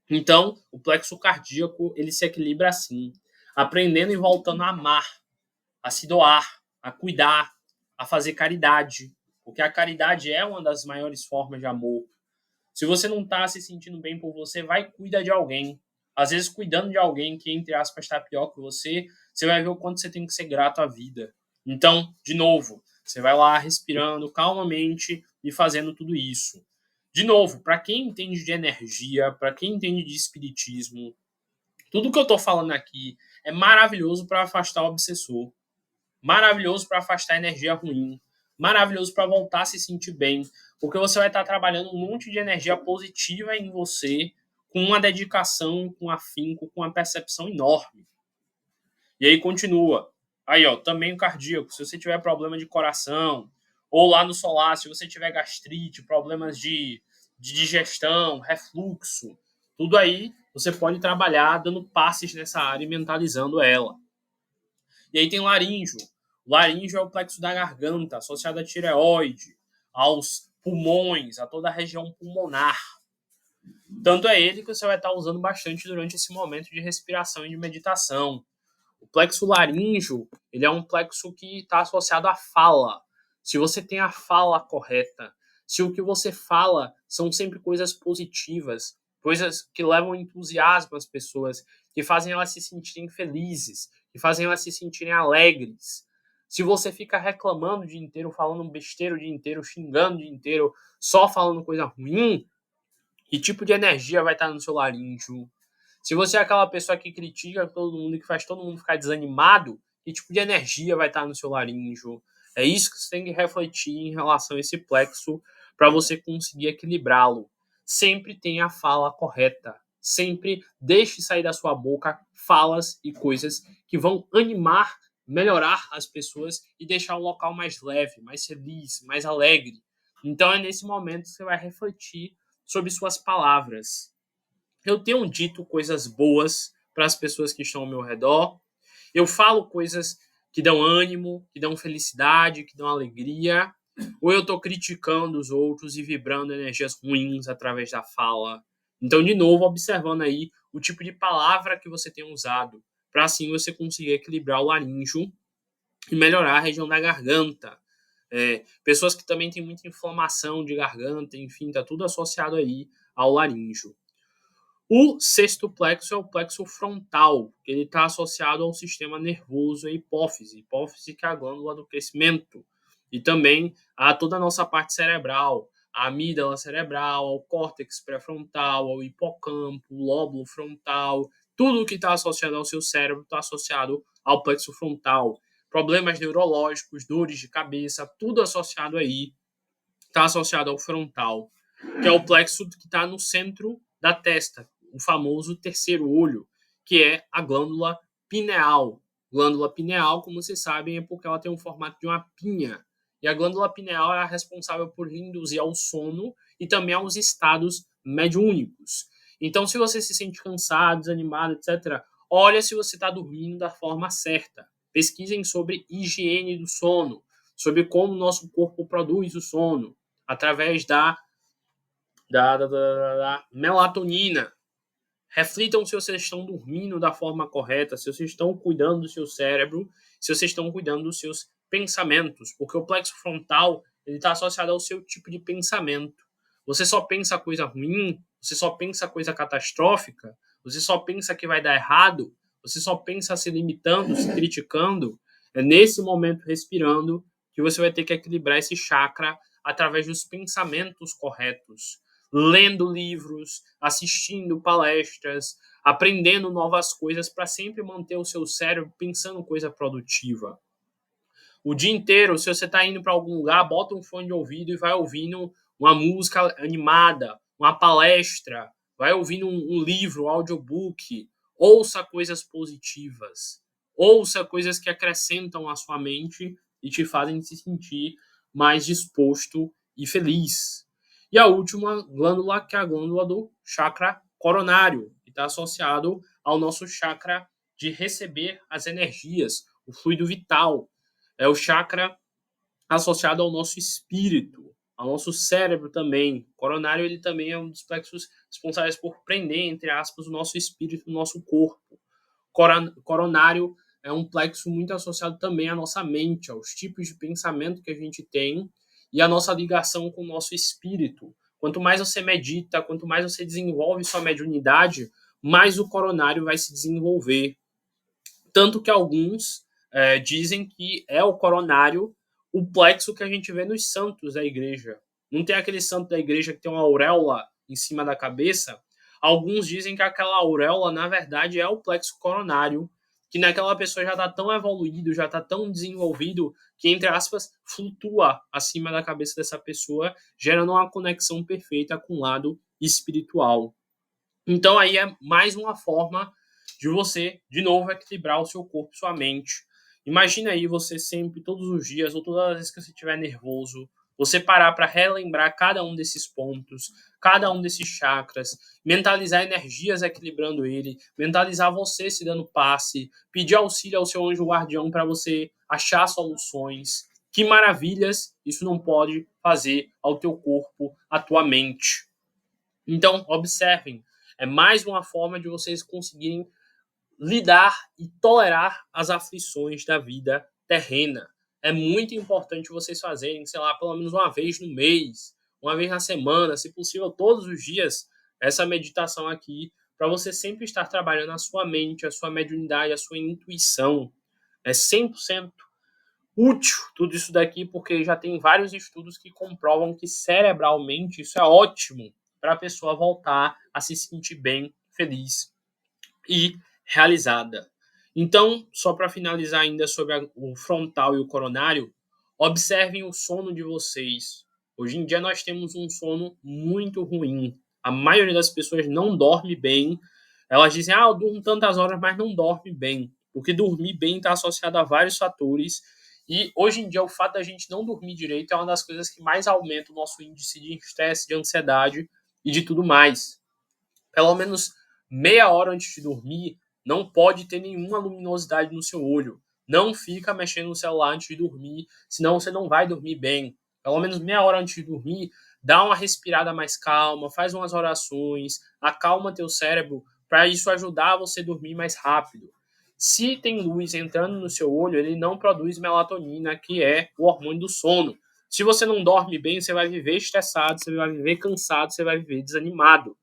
Então, o plexo cardíaco ele se equilibra assim, aprendendo e voltando a amar, a se doar, a cuidar, a fazer caridade, porque a caridade é uma das maiores formas de amor. Se você não está se sentindo bem por você, vai e cuida de alguém. Às vezes, cuidando de alguém que, entre aspas, está pior que você vai ver o quanto você tem que ser grato à vida. Então, de novo, você vai lá respirando calmamente e fazendo tudo isso. De novo, para quem entende de energia, para quem entende de espiritismo, tudo que eu estou falando aqui é maravilhoso para afastar o obsessor, maravilhoso para afastar a energia ruim, maravilhoso para voltar a se sentir bem, porque você vai estar trabalhando um monte de energia positiva em você, com uma dedicação, com afinco, com uma percepção enorme. E aí continua. Aí, ó, também o cardíaco. Se você tiver problema de coração, ou lá no solar, se você tiver gastrite, problemas de digestão, refluxo, tudo aí você pode trabalhar dando passes nessa área e mentalizando ela. E aí tem laríngeo. O laríngeo é o plexo da garganta, associado à tireoide, aos pulmões, a toda a região pulmonar. Tanto é ele que você vai estar usando bastante durante esse momento de respiração e de meditação. O plexo laríngeo, ele é um plexo que está associado à fala. Se você tem a fala correta, se o que você fala são sempre coisas positivas, coisas que levam entusiasmo às pessoas, que fazem elas se sentirem felizes, que fazem elas se sentirem alegres. Se você fica reclamando o dia inteiro, falando besteira o dia inteiro, xingando o dia inteiro, só falando coisa ruim, que tipo de energia vai estar no seu laríngeo? Se você é aquela pessoa que critica todo mundo e que faz todo mundo ficar desanimado, que tipo de energia vai estar no seu laríngeo? É isso que você tem que refletir em relação a esse plexo para você conseguir equilibrá-lo. Sempre tenha a fala correta. Sempre deixe sair da sua boca falas e coisas que vão animar, melhorar as pessoas e deixar o local mais leve, mais feliz, mais alegre. Então é nesse momento que você vai refletir sobre suas palavras. Eu tenho dito coisas boas para as pessoas que estão ao meu redor. Eu falo coisas que dão ânimo, que dão felicidade, que dão alegria. Ou eu estou criticando os outros e vibrando energias ruins através da fala. Então, de novo, observando aí o tipo de palavra que você tem usado, para assim você conseguir equilibrar o laríngeo e melhorar a região da garganta. Pessoas que também têm muita inflamação de garganta, enfim, está tudo associado aí ao laríngeo. O sexto plexo é o plexo frontal, que ele está associado ao sistema nervoso e hipófise. Hipófise que é a glândula do crescimento. E também a toda a nossa parte cerebral, a amígdala cerebral, ao córtex pré-frontal, ao hipocampo, o lóbulo frontal. Tudo que está associado ao seu cérebro está associado ao plexo frontal. Problemas neurológicos, dores de cabeça, tudo associado aí está associado ao frontal, que é o plexo que está no centro da testa, o famoso terceiro olho, que é a glândula pineal. Glândula pineal, como vocês sabem, é porque ela tem um formato de uma pinha. E a glândula pineal é a responsável por induzir ao sono e também aos estados mediúnicos. Então, se você se sente cansado, desanimado, etc., olha se você está dormindo da forma certa. Pesquisem sobre higiene do sono, sobre como o nosso corpo produz o sono, através da melatonina. Reflitam se vocês estão dormindo da forma correta, se vocês estão cuidando do seu cérebro, se vocês estão cuidando dos seus pensamentos, porque o plexo frontal está associado ao seu tipo de pensamento. Você só pensa coisa ruim, você só pensa coisa catastrófica, você só pensa que vai dar errado, você só pensa se limitando, se criticando. É nesse momento, respirando, que você vai ter que equilibrar esse chakra através dos pensamentos corretos, lendo livros, assistindo palestras, aprendendo novas coisas para sempre manter o seu cérebro pensando coisa produtiva. O dia inteiro, se você está indo para algum lugar, bota um fone de ouvido e vai ouvindo uma música animada, uma palestra, vai ouvindo um livro, um audiobook, ouça coisas positivas, ouça coisas que acrescentam a sua mente e te fazem se sentir mais disposto e feliz. E a última glândula, que é a glândula do chakra coronário, que está associado ao nosso chakra de receber as energias, o fluido vital. É o chakra associado ao nosso espírito, ao nosso cérebro também. O coronário, ele também é um dos plexos responsáveis por prender, entre aspas, o nosso espírito no nosso corpo. Coronário é um plexo muito associado também à nossa mente, aos tipos de pensamento que a gente tem e à nossa ligação com o nosso espírito. Quanto mais você medita, quanto mais você desenvolve sua mediunidade, mais o coronário vai se desenvolver. Tanto que alguns dizem que é o coronário o plexo que a gente vê nos santos da igreja. Não tem aquele santo da igreja que tem uma auréola em cima da cabeça? Alguns dizem que aquela auréola, na verdade, é o plexo coronário, que naquela pessoa já está tão evoluído, já está tão desenvolvido, que, entre aspas, flutua acima da cabeça dessa pessoa, gerando uma conexão perfeita com o lado espiritual. Então, aí é mais uma forma de você, de novo, equilibrar o seu corpo e sua mente. Imagina aí você sempre, todos os dias, ou todas as vezes que você estiver nervoso, você parar para relembrar cada um desses pontos, cada um desses chakras, mentalizar energias equilibrando ele, mentalizar você se dando passe, pedir auxílio ao seu anjo guardião para você achar soluções. Que maravilhas isso não pode fazer ao teu corpo, à tua mente. Então, observem, é mais uma forma de vocês conseguirem lidar e tolerar as aflições da vida terrena. É muito importante vocês fazerem, sei lá, pelo menos uma vez no mês, uma vez na semana, se possível todos os dias, essa meditação aqui, para você sempre estar trabalhando a sua mente, a sua mediunidade, a sua intuição. É 100% útil tudo isso daqui, porque já tem vários estudos que comprovam que cerebralmente isso é ótimo para a pessoa voltar a se sentir bem, feliz e realizada. Então, só para finalizar ainda sobre o frontal e o coronário, observem o sono de vocês. Hoje em dia nós temos um sono muito ruim. A maioria das pessoas não dorme bem. Elas dizem, eu durmo tantas horas, mas não dorme bem. Porque dormir bem está associado a vários fatores. E hoje em dia o fato da gente não dormir direito é uma das coisas que mais aumenta o nosso índice de estresse, de ansiedade e de tudo mais. Pelo menos meia hora antes de dormir, não pode ter nenhuma luminosidade no seu olho. Não fica mexendo no celular antes de dormir, senão você não vai dormir bem. Pelo menos meia hora antes de dormir, dá uma respirada mais calma, faz umas orações, acalma teu cérebro, para isso ajudar você a dormir mais rápido. Se tem luz entrando no seu olho, ele não produz melatonina, que é o hormônio do sono. Se você não dorme bem, você vai viver estressado, você vai viver cansado, você vai viver desanimado.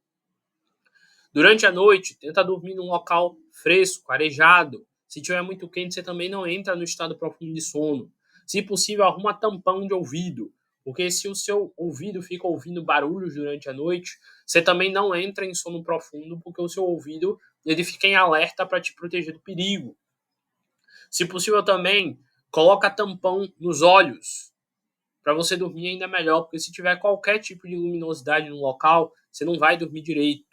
Durante a noite, tenta dormir num local fresco, arejado. Se tiver muito quente, você também não entra no estado profundo de sono. Se possível, arruma tampão de ouvido, porque se o seu ouvido fica ouvindo barulhos durante a noite, você também não entra em sono profundo, porque o seu ouvido ele fica em alerta para te proteger do perigo. Se possível também, coloca tampão nos olhos, para você dormir ainda melhor, porque se tiver qualquer tipo de luminosidade no local, você não vai dormir direito.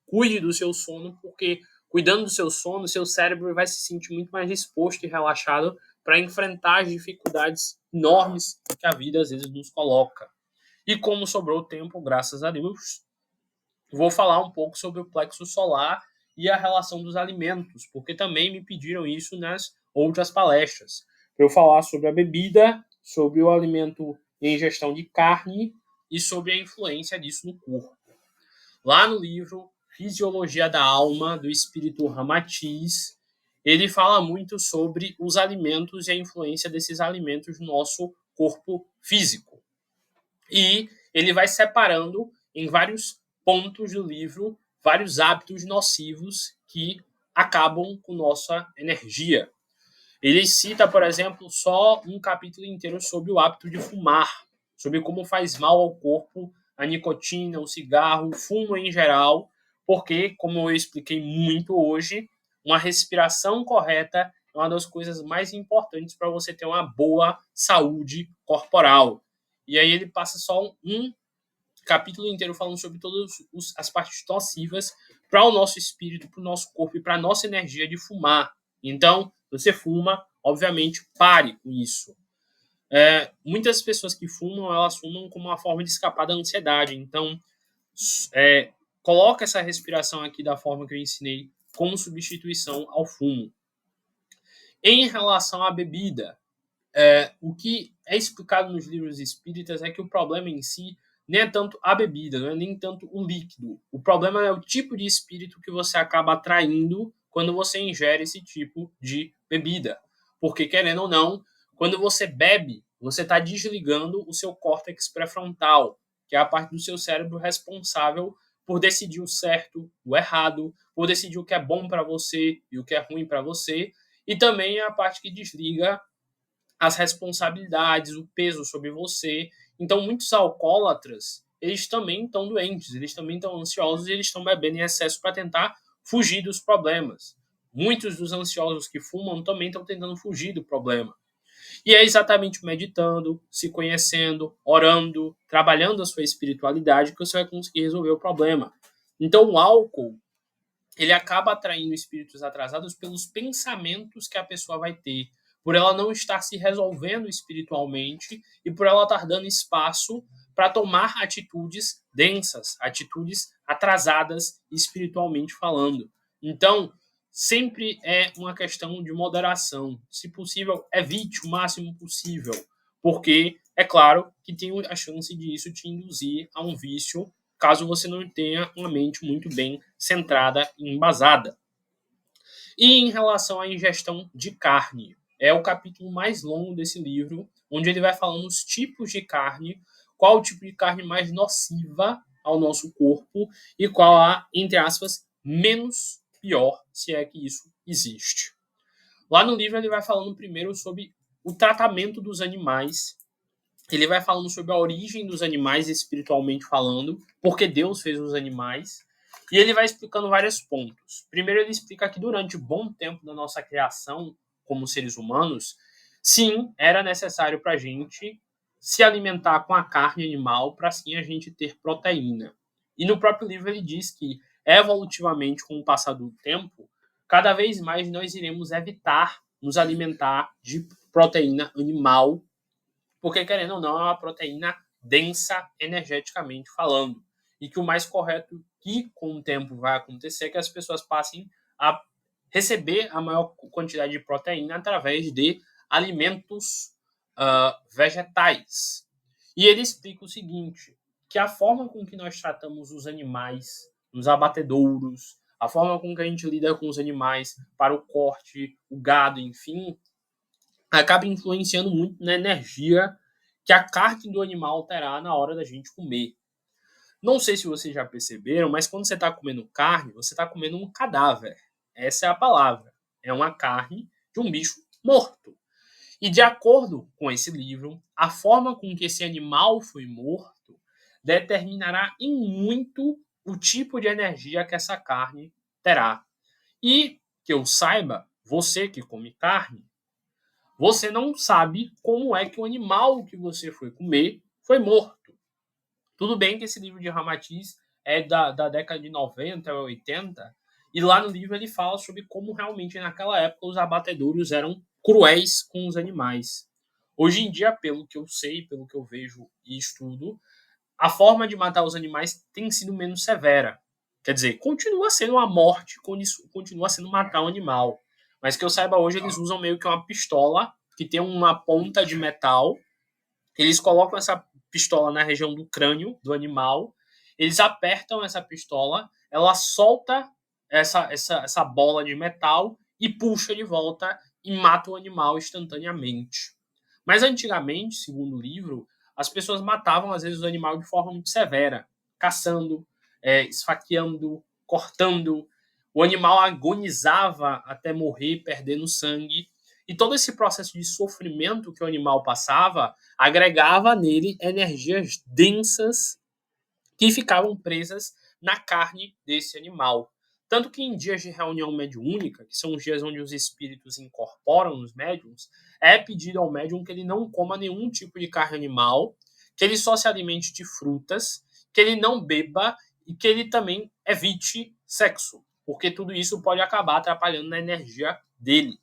Cuide do seu sono, porque cuidando do seu sono, seu cérebro vai se sentir muito mais disposto e relaxado para enfrentar as dificuldades enormes que a vida às vezes nos coloca. E como sobrou tempo, graças a Deus, vou falar um pouco sobre o plexo solar e a relação dos alimentos, porque também me pediram isso nas outras palestras. Para eu falar sobre a bebida, sobre o alimento e a ingestão de carne e sobre a influência disso no corpo. Lá no livro Fisiologia da Alma, do espírito Ramatiz, ele fala muito sobre os alimentos e a influência desses alimentos no nosso corpo físico. E ele vai separando em vários pontos do livro vários hábitos nocivos que acabam com nossa energia. Ele cita, por exemplo, só um capítulo inteiro sobre o hábito de fumar, sobre como faz mal ao corpo a nicotina, o cigarro, o fumo em geral, porque, como eu expliquei muito hoje, uma respiração correta é uma das coisas mais importantes para você ter uma boa saúde corporal. E aí ele passa só um capítulo inteiro falando sobre todas as partes nocivas para o nosso espírito, para o nosso corpo e para a nossa energia de fumar. Então, você fuma, obviamente, pare com isso. Muitas pessoas que fumam, elas fumam como uma forma de escapar da ansiedade. Então, coloca essa respiração aqui da forma que eu ensinei como substituição ao fumo. Em relação à bebida, o que é explicado nos livros espíritas é que o problema em si nem é tanto a bebida, não é nem tanto o líquido. O problema é o tipo de espírito que você acaba atraindo quando você ingere esse tipo de bebida. Porque, querendo ou não, quando você bebe, você está desligando o seu córtex pré-frontal, que é a parte do seu cérebro responsável por decidir o certo, o errado, por decidir o que é bom para você e o que é ruim para você, e também é a parte que desliga as responsabilidades, o peso sobre você. Então, muitos alcoólatras, eles também estão doentes, eles também estão ansiosos e eles estão bebendo em excesso para tentar fugir dos problemas. Muitos dos ansiosos que fumam também estão tentando fugir do problema. E é exatamente meditando, se conhecendo, orando, trabalhando a sua espiritualidade que você vai conseguir resolver o problema. Então, o álcool, ele acaba atraindo espíritos atrasados pelos pensamentos que a pessoa vai ter, por ela não estar se resolvendo espiritualmente e por ela estar dando espaço para tomar atitudes densas, atitudes atrasadas espiritualmente falando. Então, sempre é uma questão de moderação. Se possível, evite o máximo possível, porque é claro que tem a chance de isso te induzir a um vício caso você não tenha uma mente muito bem centrada e embasada. E em relação à ingestão de carne, é o capítulo mais longo desse livro, onde ele vai falando os tipos de carne, qual o tipo de carne mais nociva ao nosso corpo e qual a, entre aspas, menos pior, se é que isso existe. Lá no livro ele vai falando primeiro sobre o tratamento dos animais. Ele vai falando sobre a origem dos animais espiritualmente falando, porque Deus fez os animais, e ele vai explicando vários pontos. Primeiro ele explica que durante bom tempo da nossa criação como seres humanos, sim, era necessário para a gente se alimentar com a carne animal para assim a gente ter proteína. E no próprio livro ele diz que evolutivamente com o passar do tempo, cada vez mais nós iremos evitar nos alimentar de proteína animal, porque, querendo ou não, é uma proteína densa energeticamente falando. E que o mais correto que com o tempo vai acontecer é que as pessoas passem a receber a maior quantidade de proteína através de alimentos vegetais. E ele explica o seguinte, que a forma com que nós tratamos os animais nos abatedouros, a forma com que a gente lida com os animais para o corte, o gado, enfim, acaba influenciando muito na energia que a carne do animal terá na hora da gente comer. Não sei se vocês já perceberam, mas quando você está comendo carne, você está comendo um cadáver. Essa é a palavra. É uma carne de um bicho morto. E de acordo com esse livro, a forma com que esse animal foi morto determinará em muito o tipo de energia que essa carne terá. E que eu saiba, você que come carne, você não sabe como é que o animal que você foi comer foi morto. Tudo bem que esse livro de Ramatiz é da década de 90 ou 80, e lá no livro ele fala sobre como realmente naquela época os abatedouros eram cruéis com os animais. Hoje em dia, pelo que eu sei, pelo que eu vejo e estudo, a forma de matar os animais tem sido menos severa. Quer dizer, continua sendo uma morte, continua sendo matar um animal. Mas que eu saiba hoje, eles usam meio que uma pistola que tem uma ponta de metal. Eles colocam essa pistola na região do crânio do animal. Eles apertam essa pistola, ela solta essa bola de metal e puxa de volta e mata o animal instantaneamente. Mas antigamente, segundo o livro, as pessoas matavam às vezes o animal de forma muito severa, caçando, esfaqueando, cortando. O animal agonizava até morrer, perdendo sangue. E todo esse processo de sofrimento que o animal passava agregava nele energias densas que ficavam presas na carne desse animal. Tanto que em dias de reunião mediúnica, que são os dias onde os espíritos incorporam os médiums, é pedido ao médium que ele não coma nenhum tipo de carne animal, que ele só se alimente de frutas, que ele não beba e que ele também evite sexo, porque tudo isso pode acabar atrapalhando na energia dele.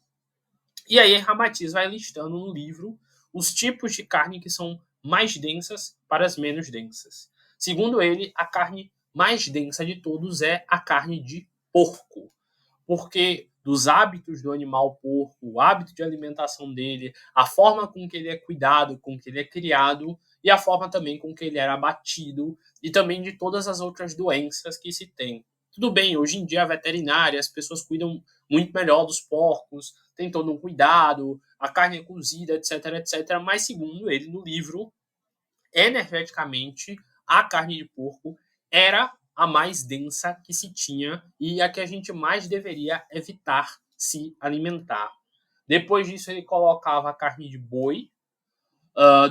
E aí Ramatiz vai listando no livro os tipos de carne que são mais densas para as menos densas. Segundo ele, a carne mais densa de todos é a carne de porco, porque dos hábitos do animal porco, o hábito de alimentação dele, a forma com que ele é cuidado, com que ele é criado e a forma também com que ele era abatido e também de todas as outras doenças que se tem. Tudo bem, hoje em dia a veterinária, as pessoas cuidam muito melhor dos porcos, tem todo um cuidado, a carne é cozida, etc, etc. Mas segundo ele no livro, energeticamente, a carne de porco era a mais densa que se tinha e a que a gente mais deveria evitar se alimentar. Depois disso, ele colocava a carne de boi.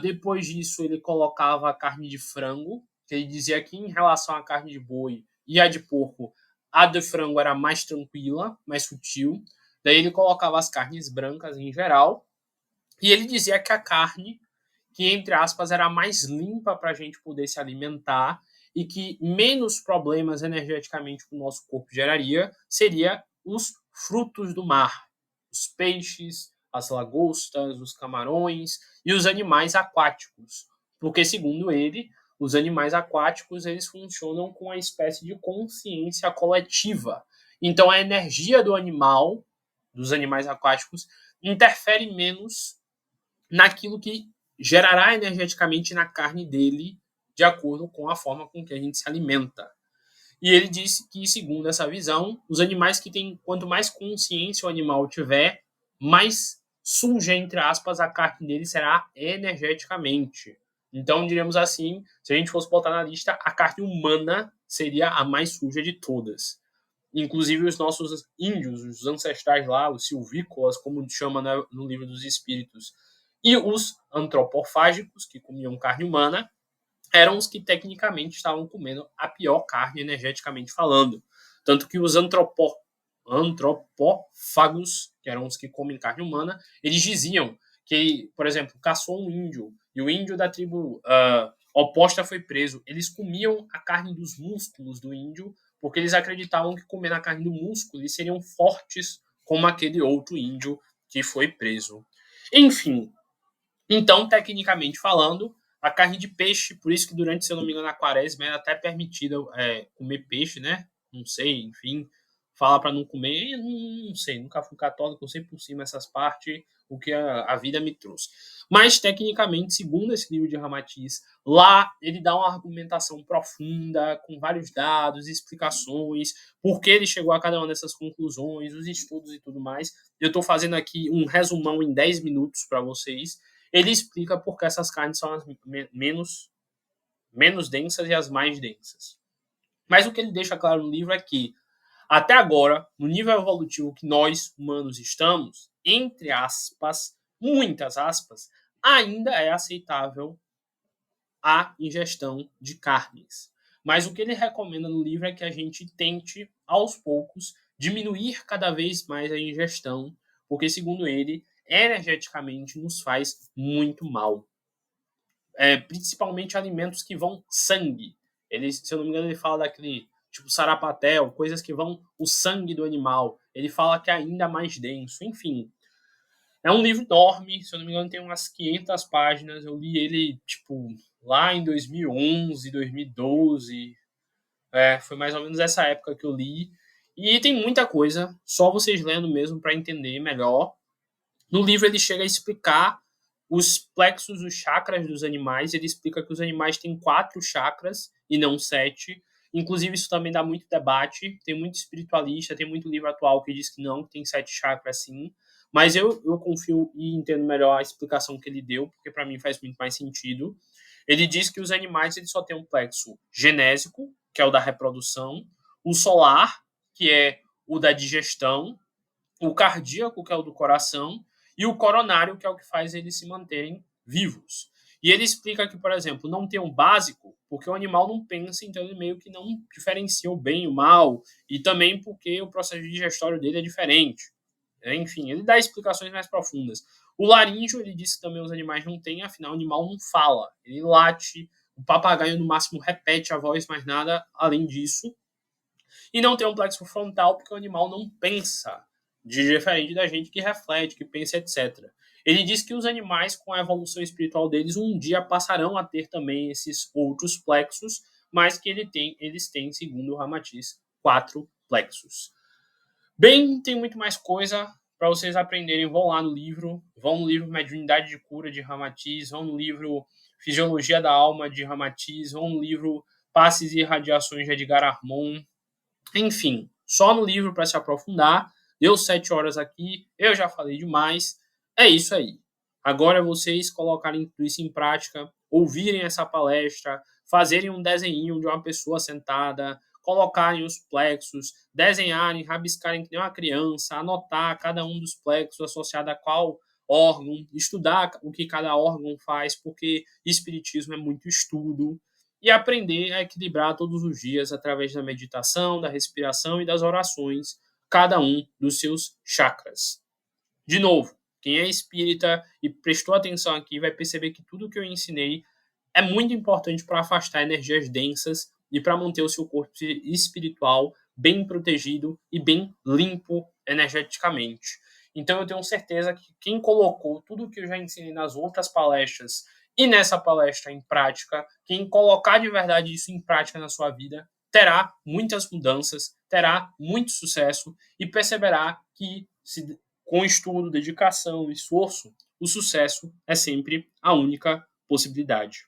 Depois disso, ele colocava a carne de frango, que ele dizia que em relação à carne de boi e a de porco, a de frango era mais tranquila, mais sutil. Daí ele colocava as carnes brancas em geral. E ele dizia que a carne que, entre aspas, era mais limpa para a gente poder se alimentar e que menos problemas energeticamente o nosso corpo geraria seria os frutos do mar, os peixes, as lagostas, os camarões e os animais aquáticos. Porque, segundo ele, os animais aquáticos eles funcionam com uma espécie de consciência coletiva. Então, a energia do animal, dos animais aquáticos, interfere menos naquilo que gerará energeticamente na carne dele, de acordo com a forma com que a gente se alimenta. E ele disse que, segundo essa visão, os animais que têm, quanto mais consciência o animal tiver, mais suja, entre aspas, a carne dele será energeticamente. Então, diríamos assim, se a gente fosse botar na lista, a carne humana seria a mais suja de todas. Inclusive os nossos índios, os ancestrais lá, os silvícolas, como chama no livro dos Espíritos, e os antropofágicos, que comiam carne humana, eram os que tecnicamente estavam comendo a pior carne energeticamente falando. Tanto que os antropófagos, que eram os que comem carne humana, eles diziam que, por exemplo, caçou um índio e o índio da tribo oposta foi preso. Eles comiam a carne dos músculos do índio porque eles acreditavam que comendo a carne do músculo eles seriam fortes como aquele outro índio que foi preso. Enfim, então, tecnicamente falando, a carne de peixe, por isso que durante, se eu não me engano, a quaresma é até permitida comer peixe, né? Não sei, enfim, fala para não comer, não sei, nunca fui católico, eu sei por cima essas partes, o que a vida me trouxe. Mas, tecnicamente, segundo esse livro de Ramatiz, lá ele dá uma argumentação profunda, com vários dados, explicações, por que ele chegou a cada uma dessas conclusões, os estudos e tudo mais. Eu estou fazendo aqui um resumão em 10 minutos para vocês. Ele explica por que essas carnes são as menos densas e as mais densas. Mas o que ele deixa claro no livro é que, até agora, no nível evolutivo que nós, humanos, estamos, entre aspas, muitas aspas, ainda é aceitável a ingestão de carnes. Mas o que ele recomenda no livro é que a gente tente, aos poucos, diminuir cada vez mais a ingestão, porque, segundo ele, energeticamente nos faz muito mal. Principalmente alimentos que vão sangue. Ele, se eu não me engano, ele fala daquele tipo sarapatel, coisas que vão o sangue do animal. Ele fala que é ainda mais denso. Enfim, é um livro enorme, se eu não me engano, tem umas 500 páginas. Eu li ele, tipo, lá em 2011, 2012. Foi mais ou menos essa época que eu li. E tem muita coisa, só vocês lendo mesmo para entender melhor. No livro ele chega a explicar os plexos, os chakras dos animais. Ele explica que os animais têm 4 chakras e não 7. Inclusive, isso também dá muito debate. Tem muito espiritualista, tem muito livro atual que diz que não, que tem 7 chakras sim. Mas eu confio e entendo melhor a explicação que ele deu, porque para mim faz muito mais sentido. Ele diz que os animais eles só têm um plexo genésico, que é o da reprodução, o solar, que é o da digestão, o cardíaco, que é o do coração, e o coronário, que é o que faz eles se manterem vivos. E ele explica que, por exemplo, não tem um básico, porque o animal não pensa, então ele meio que não diferencia o bem e o mal, e também porque o processo digestório dele é diferente. Enfim, ele dá explicações mais profundas. O laríngeo, ele disse que também os animais não têm, afinal, o animal não fala, ele late, o papagaio no máximo repete a voz, mas nada além disso. E não tem um plexo frontal porque o animal não pensa, de diferente da gente que reflete, que pensa, etc. Ele diz que os animais, com a evolução espiritual deles, um dia passarão a ter também esses outros plexos, mas que eles têm, segundo o Ramatiz, 4 plexos. Bem, tem muito mais coisa para vocês aprenderem. Vão lá no livro, vão no livro Mediunidade de Cura de Ramatiz, vão no livro Fisiologia da Alma de Ramatiz, vão no livro Passes e Radiações de Edgar Armon. Enfim, só no livro para se aprofundar. Deu 7 horas aqui, eu já falei demais. É isso aí. Agora é vocês colocarem tudo isso em prática, ouvirem essa palestra, fazerem um desenho de uma pessoa sentada, colocarem os plexos, desenharem, rabiscarem que nem uma criança, anotar cada um dos plexos associado a qual órgão, estudar o que cada órgão faz, porque espiritismo é muito estudo, e aprender a equilibrar todos os dias através da meditação, da respiração e das orações, cada um dos seus chakras. De novo, quem é espírita e prestou atenção aqui vai perceber que tudo que eu ensinei é muito importante para afastar energias densas e para manter o seu corpo espiritual bem protegido e bem limpo energeticamente. Então eu tenho certeza que quem colocou tudo que eu já ensinei nas outras palestras e nessa palestra em prática, quem colocar de verdade isso em prática na sua vida, terá muitas mudanças, terá muito sucesso e perceberá que com estudo, dedicação, esforço, o sucesso é sempre a única possibilidade.